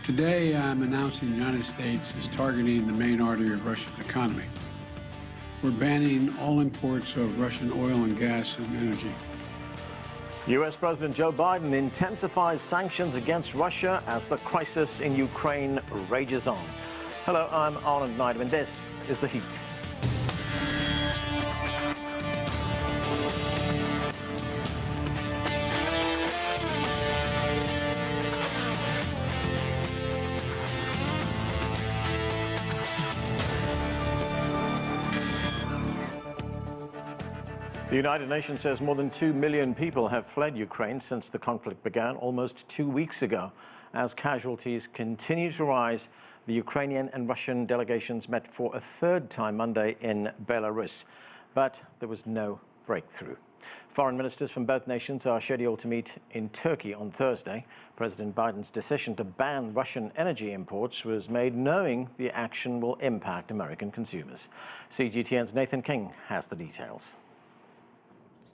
Today, I'm announcing the United States is targeting the main artery of Russia's economy. We're banning all imports of Russian oil and gas and energy. U.S. President Joe Biden intensifies sanctions against Russia as the crisis in Ukraine rages on. Hello, I'm Anton, and this is The Heat. The United Nations says more than 2 million people have fled Ukraine since the conflict began almost 2 weeks ago. As casualties continue to rise, the Ukrainian and Russian delegations met for a third time Monday in Belarus, but there was no breakthrough. Foreign ministers from both nations are scheduled to meet in Turkey on Thursday. President Biden's decision to ban Russian energy imports was made knowing the action will impact American consumers. CGTN's Nathan King has the details.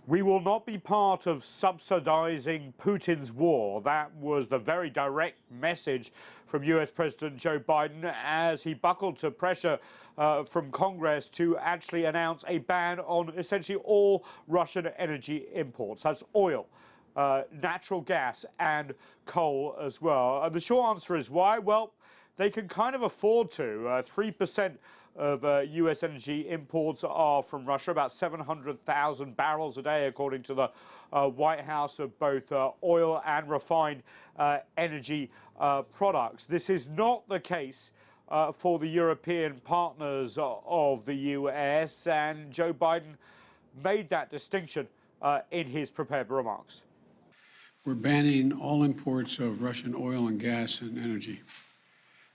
We will not be part of subsidizing Putin's war. That was the very direct message from US President Joe Biden as he buckled to pressure from Congress to actually announce a ban on essentially all Russian energy imports. That's oil, natural gas and coal as well. And the short answer is why? Well, they can kind of afford to. 3% of U.S. energy imports are from Russia, about 700,000 barrels a day, according to the White House, of both oil and refined energy products. This is not the case for the European partners of the U.S., and Joe Biden made that distinction in his prepared remarks. We're banning all imports of Russian oil and gas and energy.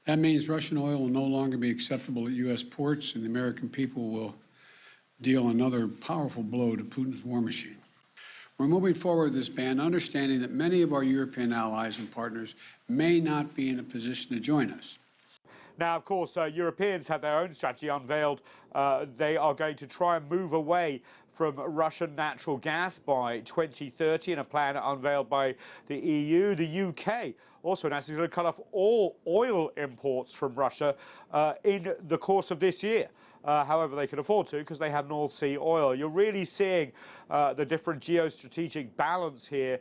That means Russian oil will no longer be acceptable at U.S. ports, and the American people will deal another powerful blow to Putin's war machine. We're moving forward with this ban, understanding that many of our European allies and partners may not be in a position to join us. Now, of course, Europeans have their own strategy unveiled. They are going to try and move away from Russian natural gas by 2030 in a plan unveiled by the EU. The UK also announced it's going to cut off all oil imports from Russia in the course of this year. However, they can afford to because they have North Sea oil. You're really seeing the different geostrategic balance here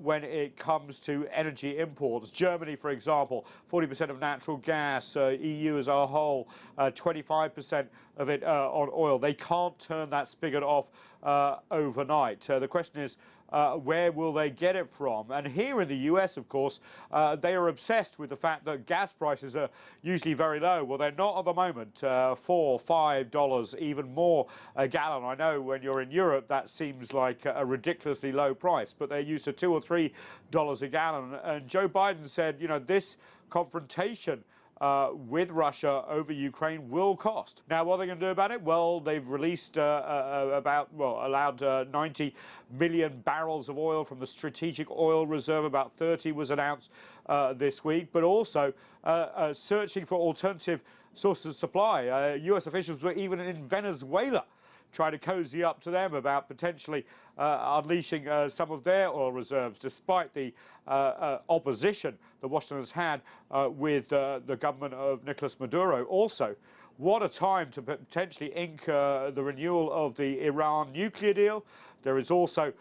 when it comes to energy imports. Germany, for example, 40% of natural gas, EU as a whole, 25% of it on oil. They can't turn that spigot off overnight. The question is, where will they get it from? And here in the US, of course, they are obsessed with the fact that gas prices are usually very low. Well, they're not at the moment. $4, $5, even more a gallon. I know when you're in Europe, that seems like a ridiculously low price, but they're used to $2 or $3 a gallon. And Joe Biden said, you know, this confrontation with Russia over Ukraine will cost. Now, what are they going to do about it? Well, they've released allowed 90 million barrels of oil from the strategic oil reserve. About 30 was announced this week, but also searching for alternative sources of supply. U.S. officials were even in Venezuela trying to cozy up to them about potentially unleashing some of their oil reserves, despite the opposition that Washington has had with the government of Nicolai Maduro. Also, what a time to potentially ink the renewal of the Iran nuclear deal. There is also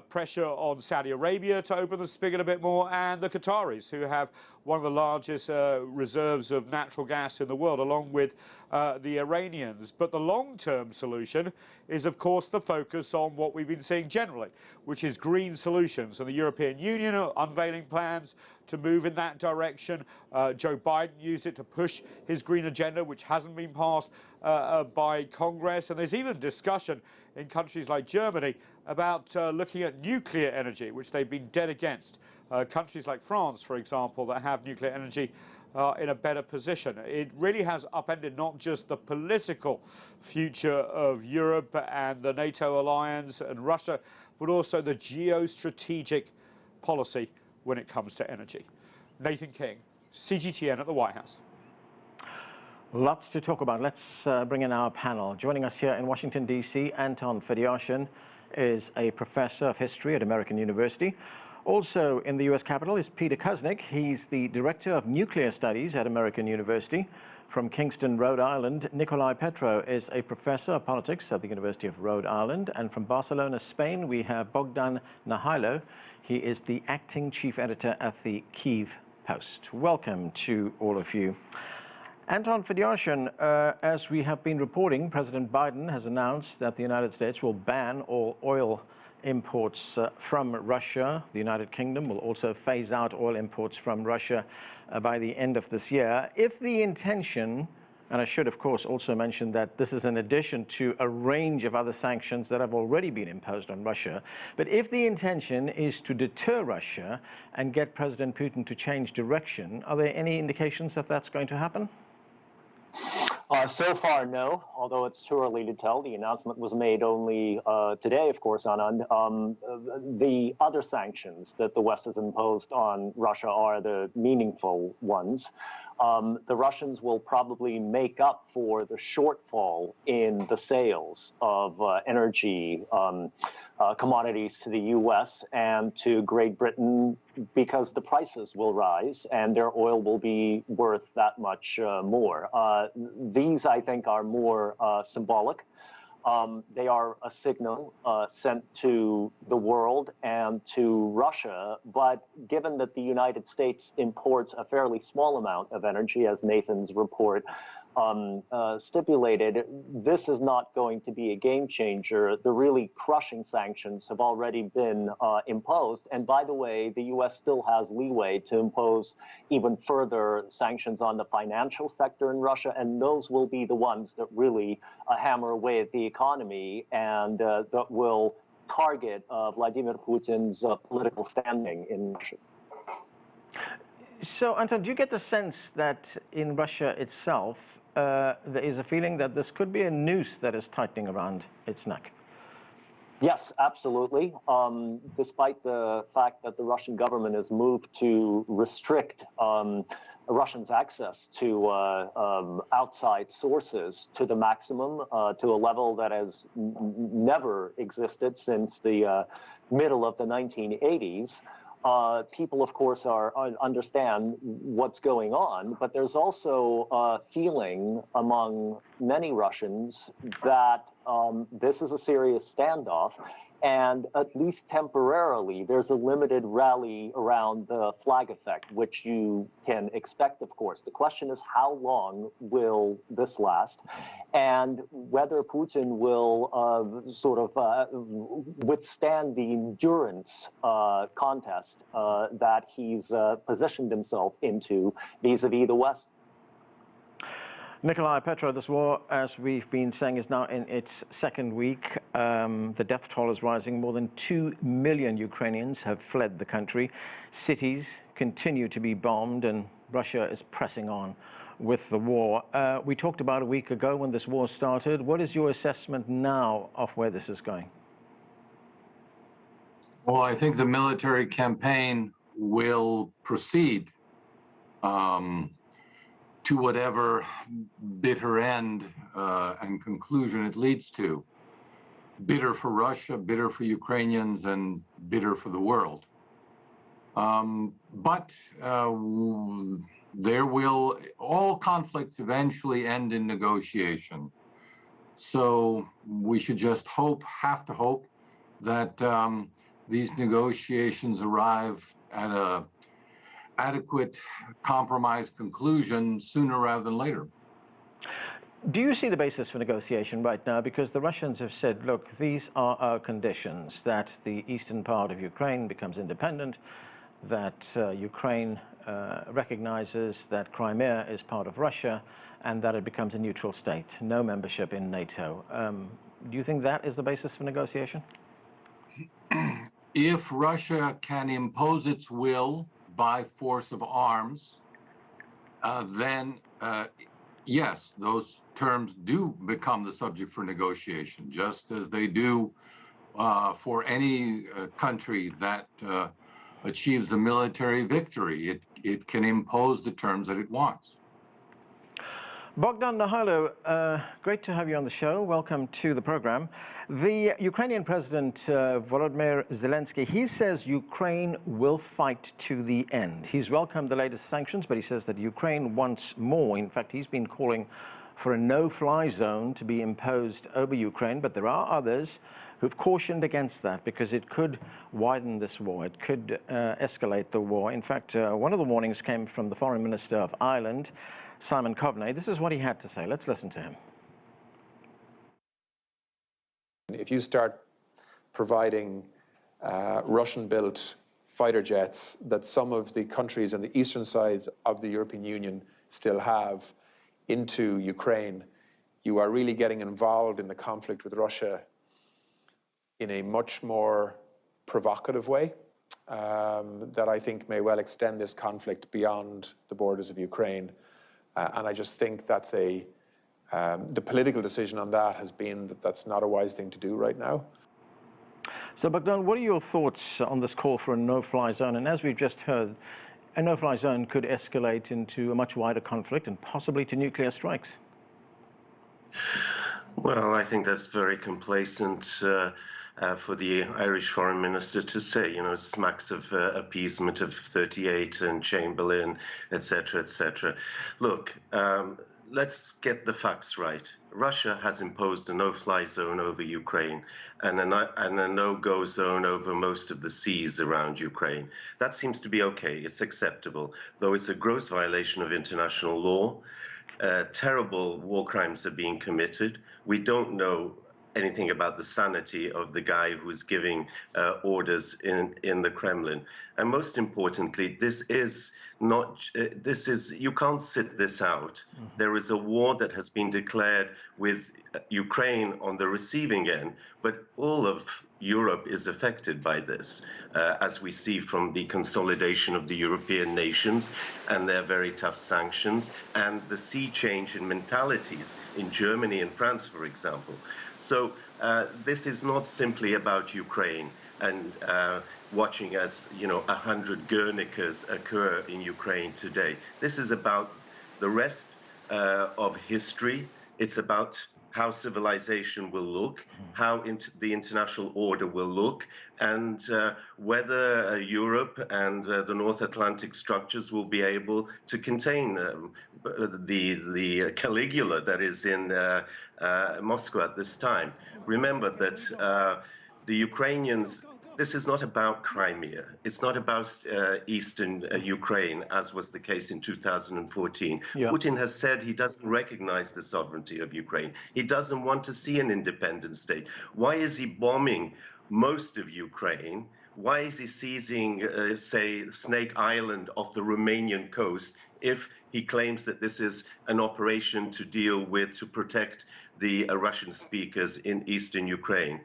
pressure on Saudi Arabia to open the spigot a bit more, and the Qataris, who have one of the largest reserves of natural gas in the world, along with the Iranians. But the long-term solution is, of course, the focus on what we've been seeing generally, which is green solutions. And the European Union are unveiling plans to move in that direction. Joe Biden used it to push his green agenda, which hasn't been passed by Congress. And there's even discussion in countries like Germany about looking at nuclear energy, which they've been dead against. Countries like France, for example, that have nuclear energy in a better position. It really has upended not just the political future of Europe and the NATO alliance and Russia, but also the geostrategic policy when it comes to energy. Nathan King, CGTN at the White House. Lots to talk about. Let's bring in our panel. Joining us here in Washington, D.C., Anton Fedyashin is a professor of history at American University. Also in the U.S. Capitol is Peter Kuznick. He's the Director of Nuclear Studies at American University. From Kingston, Rhode Island, Nicolai Petro is a professor of politics at the University of Rhode Island. And from Barcelona, Spain, we have Bohdan Nahaylo. He is the acting chief editor at the Kyiv Post. Welcome to all of you. Anton, Fedyashin, as we have been reporting, President Biden has announced that the United States will ban all oil imports from Russia. The United Kingdom will also phase out oil imports from Russia by the end of this year. If the intention, and I should of course also mention that this is in addition to a range of other sanctions that have already been imposed on Russia, but if the intention is to deter Russia and get President Putin to change direction, are there any indications that that's going to happen? So far, no, although it's too early to tell. The announcement was made only today, of course, on the other sanctions that the West has imposed on Russia are the meaningful ones. The Russians will probably make up for the shortfall in the sales of energy commodities to the U.S. and to Great Britain because the prices will rise and their oil will be worth that much more. These, I think, are more symbolic. They are a signal sent to the world and to Russia, but given that the United States imports a fairly small amount of energy, as Nathan's report stipulated, this is not going to be a game changer. The really crushing sanctions have already been imposed. And by the way, the U.S. still has leeway to impose even further sanctions on the financial sector in Russia. And those will be the ones that really hammer away at the economy and that will target Vladimir Putin's political standing in Russia. So, Anton, do you get the sense that in Russia itself, there is a feeling that this could be a noose that is tightening around its neck? Yes, absolutely. Despite the fact that the Russian government has moved to restrict Russians' access to outside sources to the maximum, to a level that has never existed since the middle of the 1980s. People, of course, understand what's going on, but there's also a feeling among many Russians that this is a serious standoff, and at least temporarily, there's a limited rally around the flag effect, which you can expect, of course. The question is, how long will this last, and whether Putin will withstand the endurance contest that he's positioned himself into vis-a-vis the West. Nicolai, Petro, this war, as we've been saying, is now in its second week. The death toll is rising. More than 2 million Ukrainians have fled the country. Cities continue to be bombed, and Russia is pressing on with the war. We talked about a week ago when this war started. What is your assessment now of where this is going? Well, I think the military campaign will proceed to whatever bitter end and conclusion it leads to. Bitter for Russia, bitter for Ukrainians, and bitter for the world. But all conflicts eventually end in negotiation. So we should just have to hope that these negotiations arrive at a adequate compromise conclusion sooner rather than later. Do you see the basis for negotiation right now? Because the Russians have said, look, these are our conditions, that the eastern part of Ukraine becomes independent, that Ukraine recognizes that Crimea is part of Russia, and that it becomes a neutral state, no membership in NATO. Do you think that is the basis for negotiation? If Russia can impose its will by force of arms, then yes, those terms do become the subject for negotiation, just as they do for any country that achieves a military victory. It can impose the terms that it wants. Bohdan, Nahaylo, great to have you on the show. Welcome to the program. The Ukrainian President Volodymyr Zelensky, he says Ukraine will fight to the end. He's welcomed the latest sanctions, but he says that Ukraine wants more. In fact, he's been calling for a no-fly zone to be imposed over Ukraine, but there are others who've cautioned against that because it could widen this war. It could escalate the war. In fact, one of the warnings came from the Foreign Minister of Ireland, Simon Coveney. This is what he had to say. Let's listen to him. If you start providing Russian-built fighter jets that some of the countries on the eastern side of the European Union still have into Ukraine, you are really getting involved in the conflict with Russia in a much more provocative way that I think may well extend this conflict beyond the borders of Ukraine. And I just think that's the political decision on that has been that that's not a wise thing to do right now. So, Bohdan, what are your thoughts on this call for a no-fly zone? And as we've just heard, a no-fly zone could escalate into a much wider conflict and possibly to nuclear strikes. Well, I think that's very complacent for the Irish Foreign Minister to say. You know, it smacks of appeasement of 38 and Chamberlain, etc., etc. Look, let's get the facts right. Russia has imposed a no-fly zone over Ukraine and a no-go zone over most of the seas around Ukraine. That seems to be okay. It's acceptable, though it's a gross violation of international law. Terrible war crimes are being committed. We don't know anything about the sanity of the guy who's giving orders in the Kremlin. And most importantly, this is not, you can't sit this out. Mm-hmm. There is a war that has been declared with Ukraine on the receiving end, but all of Europe is affected by this, as we see from the consolidation of the European nations and their very tough sanctions and the sea change in mentalities in Germany and France, for example. So this is not simply about Ukraine and watching as, 100 Guernicas occur in Ukraine today. This is about the rest of history. It's about how civilization will look, how the international order will look, and whether Europe and the North Atlantic structures will be able to contain the Caligula that is in Moscow at this time. Remember that the Ukrainians, this is not about Crimea. It's not about eastern Ukraine, as was the case in 2014. Yeah. Putin has said he doesn't recognize the sovereignty of Ukraine. He doesn't want to see an independent state. Why is he bombing most of Ukraine? Why is he seizing, say, Snake Island off the Romanian coast if he claims that this is an operation to deal with, to protect the Russian speakers in eastern Ukraine?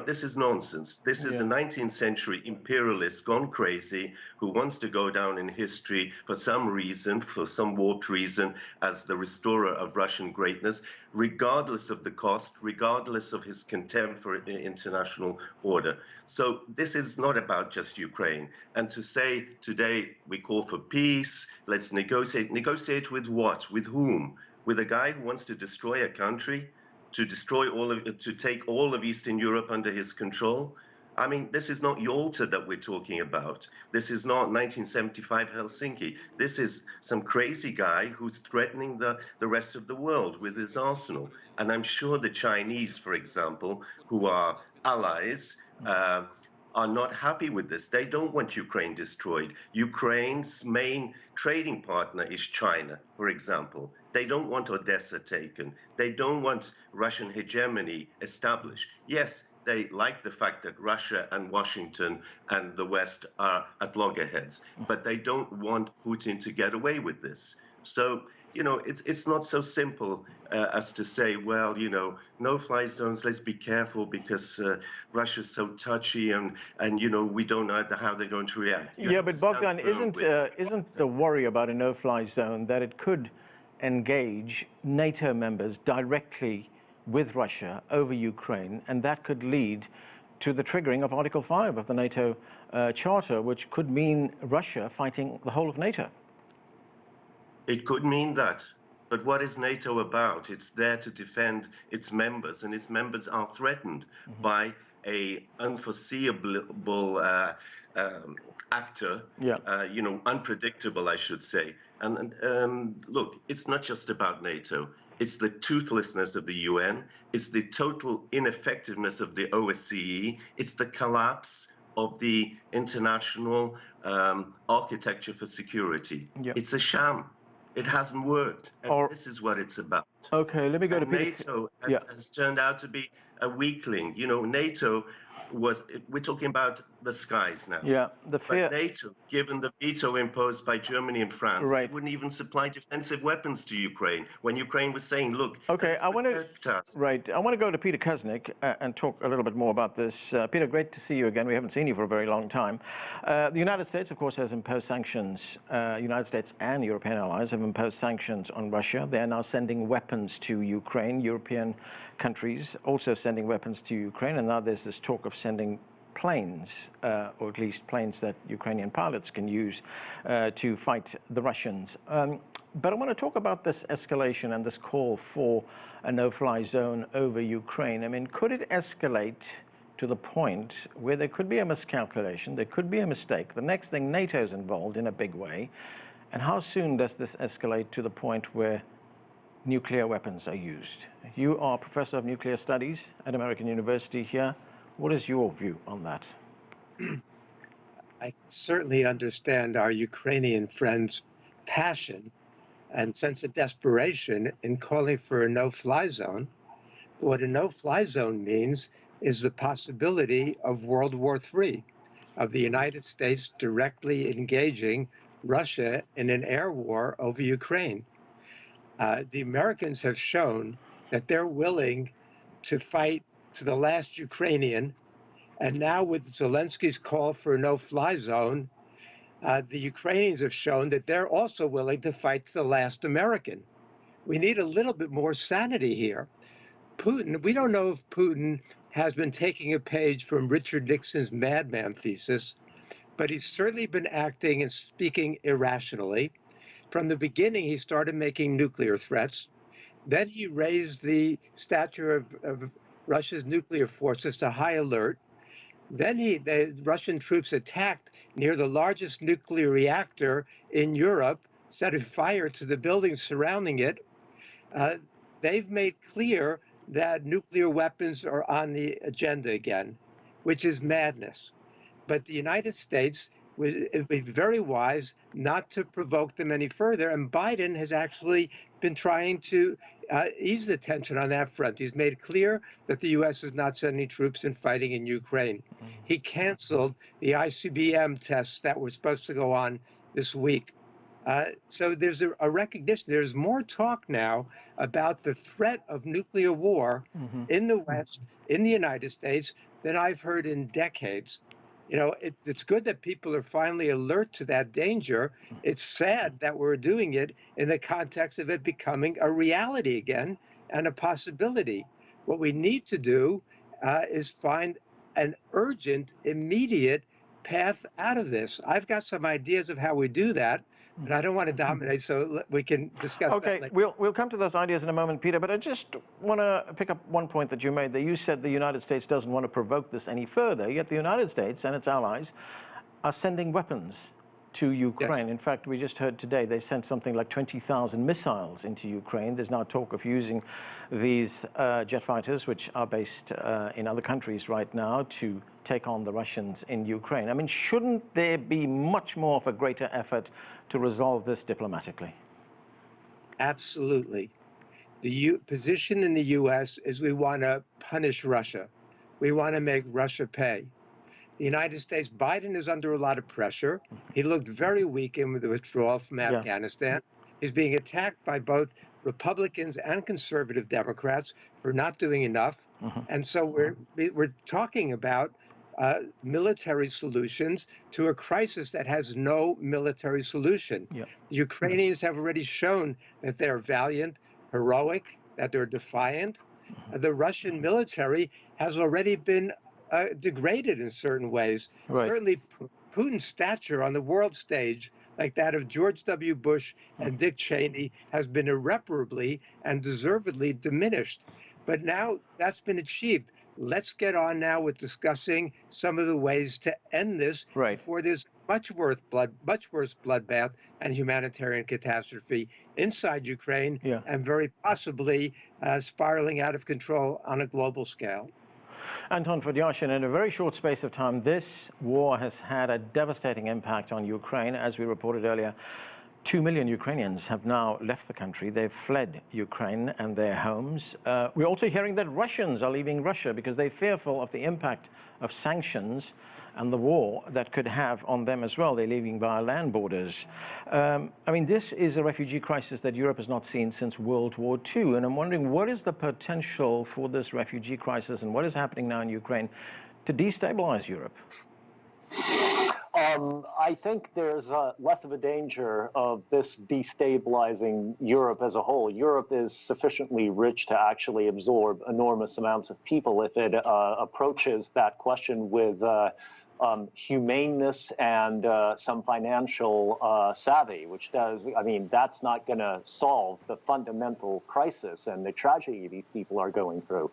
This is nonsense. This is a 19th century imperialist gone crazy who wants to go down in history for some reason, for some warped reason, as the restorer of Russian greatness, regardless of the cost, regardless of his contempt for the international order. So this is not about just Ukraine. And to say today we call for peace, let's negotiate. Negotiate with what? With whom? With a guy who wants to destroy a country? To destroy to take all of Eastern Europe under his control? I mean, this is not Yalta that we're talking about. This is not 1975 Helsinki. This is some crazy guy who's threatening the rest of the world with his arsenal. And I'm sure the Chinese, for example, who are allies, are not happy with this. They don't want Ukraine destroyed. Ukraine's main trading partner is China, for example. They don't want Odessa taken. They don't want Russian hegemony established. Yes, they like the fact that Russia and Washington and the West are at loggerheads, but they don't want Putin to get away with this. So, it's not so simple as to say, well, no-fly zones, let's be careful because Russia's so touchy and we don't know how they're going to react. Yeah, but Bohdan, isn't the worry about a no-fly zone that it could engage NATO members directly with Russia over Ukraine, and that could lead to the triggering of Article 5 of the NATO Charter, which could mean Russia fighting the whole of NATO? It could mean that. But what is NATO about? It's there to defend its members, and its members are threatened by a unforeseeable actor, Yeah. unpredictable, I should say. And look, it's not just about NATO. It's the toothlessness of the UN. It's the total ineffectiveness of the OSCE. It's the collapse of the international architecture for security. Yeah. It's a sham. It hasn't worked. And this is what it's about. Okay, let me go to Peter. NATO has turned out to be a weakling. NATO we're talking about the skies now. Yeah, the fear. But NATO, given the veto imposed by Germany and France, Right. they wouldn't even supply defensive weapons to Ukraine when Ukraine was saying, look, okay, I want to go to Peter Kuznick and talk a little bit more about this. Peter, great to see you again. We haven't seen you for a very long time. The United States, of course, has imposed sanctions. United States and European allies have imposed sanctions on Russia. They are now sending weapons to Ukraine. European countries also sending weapons to Ukraine, and now there's this talk of sending planes, or at least planes that Ukrainian pilots can use to fight the Russians. But I want to talk about this escalation and this call for a no-fly zone over Ukraine. I mean, could it escalate to the point where there could be a miscalculation, there could be a mistake? The next thing, NATO's involved in a big way. And how soon does this escalate to the point where nuclear weapons are used? You are Professor of Nuclear Studies at American University here. What is your view on that? I certainly understand our Ukrainian friends' passion and sense of desperation in calling for a no-fly zone. What a no-fly zone means is the possibility of World War III, of the United States directly engaging Russia in an air war over Ukraine. The Americans have shown that they're willing to fight to the last Ukrainian, and now with Zelensky's call for a no-fly zone, the Ukrainians have shown that they're also willing to fight to the last American. We need a little bit more sanity here. Putin, we don't know if Putin has been taking a page from Richard Nixon's madman thesis, but he's certainly been acting and speaking irrationally. From the beginning, he started making nuclear threats. Then he raised the stature of Russia's nuclear forces to high alert. Then the Russian troops attacked near the largest nuclear reactor in Europe, setting fire to the buildings surrounding it. They've made clear that nuclear weapons are on the agenda again, which is madness. But the United States would be very wise not to provoke them any further. And Biden has actually been trying to ease the tension on that front. He's made clear that the U.S. is not sending troops and fighting in Ukraine. He canceled the ICBM tests that were supposed to go on this week. So there's a recognition. There's more talk now about the threat of nuclear war in the West, in the United States, than I've heard in decades. It's good that people are finally alert to that danger. It's sad that we're doing it in the context of it becoming a reality again and a possibility. What we need to do is find an urgent, immediate path out of this. I've got some ideas of how we do that, but I don't want to dominate, so we can discuss that later. We'll come to those ideas in a moment, Peter, but I just want to pick up one point that you made, that you said the United States doesn't want to provoke this any further, yet the United States and its allies are sending weapons to Ukraine. Yes. In fact, we just heard today they sent something like 20,000 missiles into Ukraine. There's now talk of using these jet fighters, which are based in other countries right now, to take on the Russians in Ukraine. I mean, shouldn't there be much more of a greater effort to resolve this diplomatically? Absolutely. The position in the U.S. is we want to punish Russia. We want to make Russia pay. The United States, Biden is under a lot of pressure. He looked very weak in the withdrawal from Afghanistan. He's being attacked by both Republicans and conservative Democrats for not doing enough. And so we're talking about military solutions to a crisis that has no military solution. The Ukrainians have already shown that they're valiant, heroic, that they're defiant. The Russian military has already been degraded in certain ways. Certainly, Putin's stature on the world stage like that of George W. Bush and Dick Cheney has been irreparably and deservedly diminished. But now that's been achieved. Let's get on now with discussing some of the ways to end this before there's much worse bloodbath and humanitarian catastrophe inside Ukraine and very possibly spiraling out of control on a global scale. Anton, Fedyashin, in a very short space of time, this war has had a devastating impact on Ukraine. As we reported earlier, 2 million Ukrainians have now left the country. They've fled Ukraine and their homes. We're also hearing that Russians are leaving Russia because they're fearful of the impact of sanctions and the war that could have on them as well. They're leaving via land borders. I mean, this is a refugee crisis that Europe has not seen since World War II. And I'm wondering, what is the potential for this refugee crisis and what is happening now in Ukraine to destabilize Europe? I think there's less of a danger of this destabilizing Europe as a whole. Europe is sufficiently rich to actually absorb enormous amounts of people if it approaches that question with humaneness and some financial savvy, which does, I mean, that's not going to solve the fundamental crisis and the tragedy these people are going through.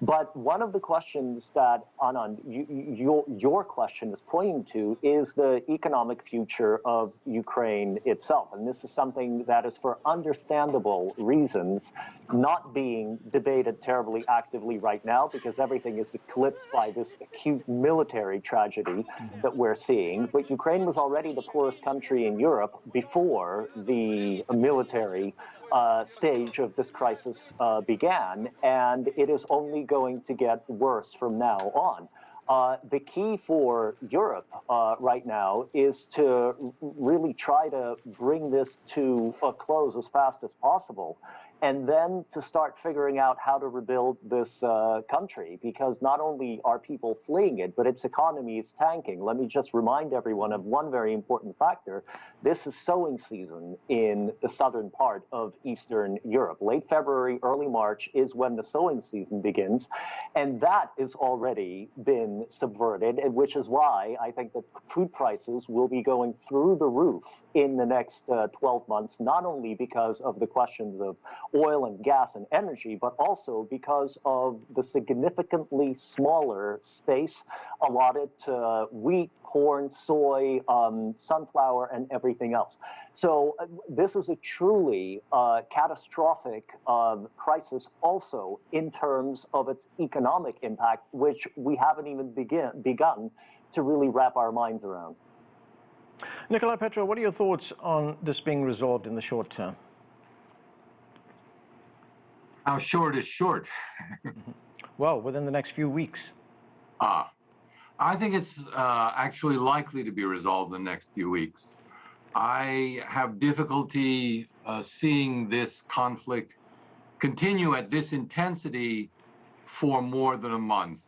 But one of the questions that, Anand, your question is pointing to is the economic future of Ukraine itself. And this is something that is, for understandable reasons, not being debated terribly actively right now because everything is eclipsed by this acute military tragedy that we're seeing. But Ukraine was already the poorest country in Europe before the military stage of this crisis began, and it is only going to get worse from now on. The key for Europe right now is to really try to bring this to a close as fast as possible, and then to start figuring out how to rebuild this country, because not only are people fleeing it, but its economy is tanking. Let me just remind everyone of one very important factor. This is sowing season in the southern part of Eastern Europe. Late February, early March is when the sowing season begins, and that is already been subverted, and which is why I think that food prices will be going through the roof in the next 12 months, not only because of the questions of oil and gas and energy, but also because of the significantly smaller space allotted to wheat, corn, soy, sunflower, and everything else. So this is a truly catastrophic crisis also in terms of its economic impact, which we haven't even begun to really wrap our minds around. Nicolai, Petro, what are your thoughts on this being resolved in the short term? How short is short? Well, within the next few weeks. I think it's actually likely to be resolved in the next few weeks. I have difficulty seeing this conflict continue at this intensity for more than a month,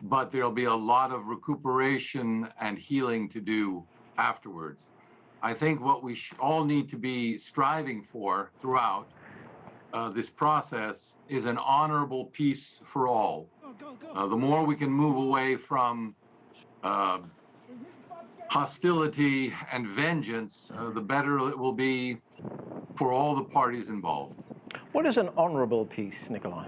but there'll be a lot of recuperation and healing to do afterwards. I think what we all need to be striving for throughout this process is an honorable peace for all. The more we can move away from hostility and vengeance, the better it will be for all the parties involved. What is an honorable peace, Nicolai?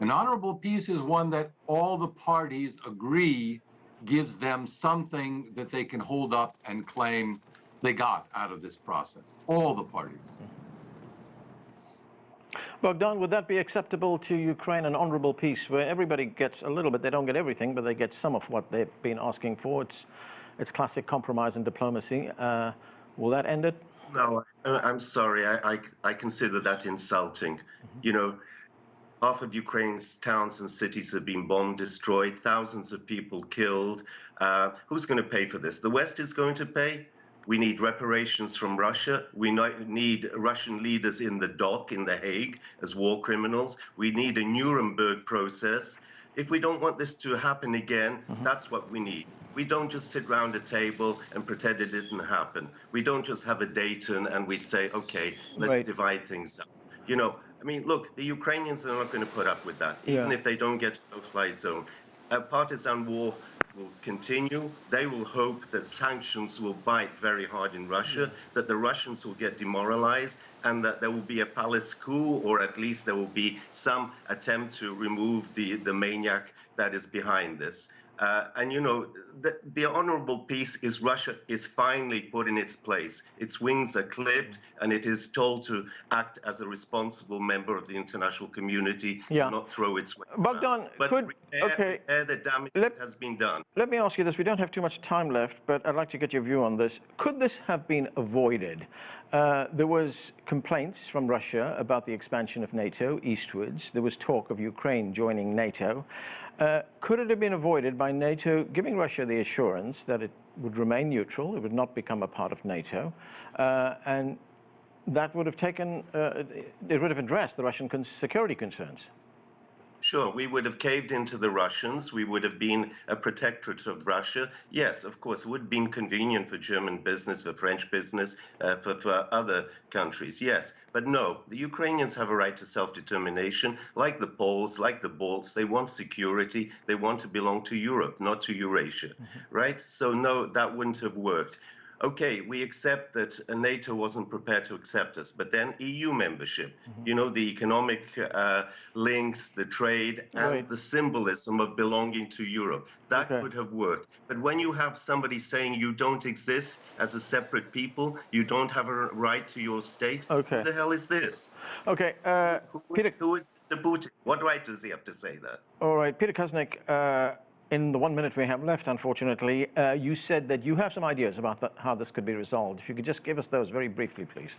An honorable peace is one that all the parties agree gives them something that they can hold up and claim they got out of this process. All the parties. Bohdan, would that be acceptable to Ukraine, an honorable peace where everybody gets a little bit, they don't get everything, but they get some of what they've been asking for? It's classic compromise and diplomacy. Will that end it? No, I'm sorry. I consider that insulting. You know, half of Ukraine's towns and cities have been bombed, destroyed, thousands of people killed. Who's going to pay for this? The West is going to pay. We need reparations from Russia. We need Russian leaders in the dock in The Hague as war criminals. We need a Nuremberg process. If we don't want this to happen again, that's what we need. We don't just sit around a table and pretend it didn't happen. We don't just have a Dayton and we say, okay, let's divide things up. You know, I mean, look, the Ukrainians are not going to put up with that, even if they don't get a no-fly zone. a partisan war will continue. They will hope that sanctions will bite very hard in Russia, that the Russians will get demoralized, and that there will be a palace coup, or at least there will be some attempt to remove the maniac that is behind this. And you know, the honorable peace is Russia is finally put in its place. Its wings are clipped, and it is told to act as a responsible member of the international community, Yeah. and not throw its weight Bohdan, around. But repair the damage that has been done. Let me ask you this. We don't have too much time left, but I'd like to get your view on this. Could this have been avoided? There was complaints from Russia about the expansion of NATO eastwards. There was talk of Ukraine joining NATO. Could it have been avoided by NATO giving Russia the assurance that it would remain neutral, it would not become a part of NATO, and that would have taken, it would have addressed the Russian security concerns? Sure, we would have caved into the Russians. We would have been a protectorate of Russia. Yes, of course, it would have been convenient for German business, for French business, for other countries. Yes, but no, the Ukrainians have a right to self-determination, like the Poles, like the Balts. They want security. They want to belong to Europe, not to Eurasia, right? So no, that wouldn't have worked. Okay, we accept that NATO wasn't prepared to accept us, but then EU membership, you know, the economic links, the trade, and the symbolism of belonging to Europe, that could have worked. But when you have somebody saying you don't exist as a separate people, you don't have a right to your state, who the hell is this? Okay, Peter, who is Mr. Putin? What right does he have to say that? All right, Peter Kuznick, in the 1 minute we have left, unfortunately, you said that you have some ideas about how this could be resolved. If you could just give us those very briefly, please.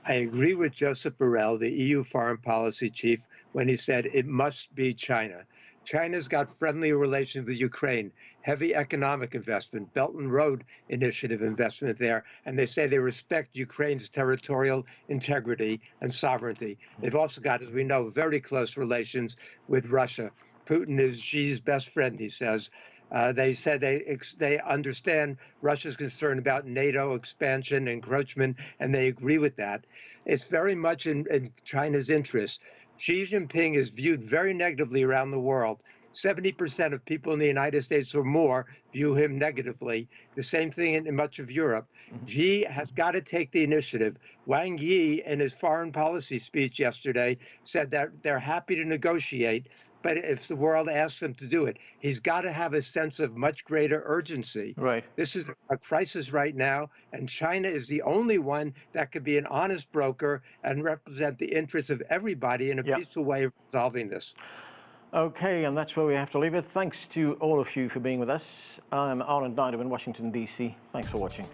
I agree with Joseph Borrell, the EU foreign policy chief, when he said it must be China. China's got friendly relations with Ukraine, heavy economic investment, Belt and Road Initiative investment there, and they say they respect Ukraine's territorial integrity and sovereignty. They've also got, as we know, very close relations with Russia. Putin is Xi's best friend, he says. They said they understand Russia's concern about NATO expansion, encroachment, and they agree with that. It's very much in China's interest. Xi Jinping is viewed very negatively around the world. 70% of people in the United States or more view him negatively. The same thing in much of Europe. Xi has got to take the initiative. Wang Yi, in his foreign policy speech yesterday, said that they're happy to negotiate, but if the world asks him to do it, he's got to have a sense of much greater urgency. Right. This is a crisis right now, and China is the only one that could be an honest broker and represent the interests of everybody in a peaceful way of resolving this. Okay, and that's where we have to leave it. Thanks to all of you for being with us. I'm Anton in Washington, D.C. Thanks for watching.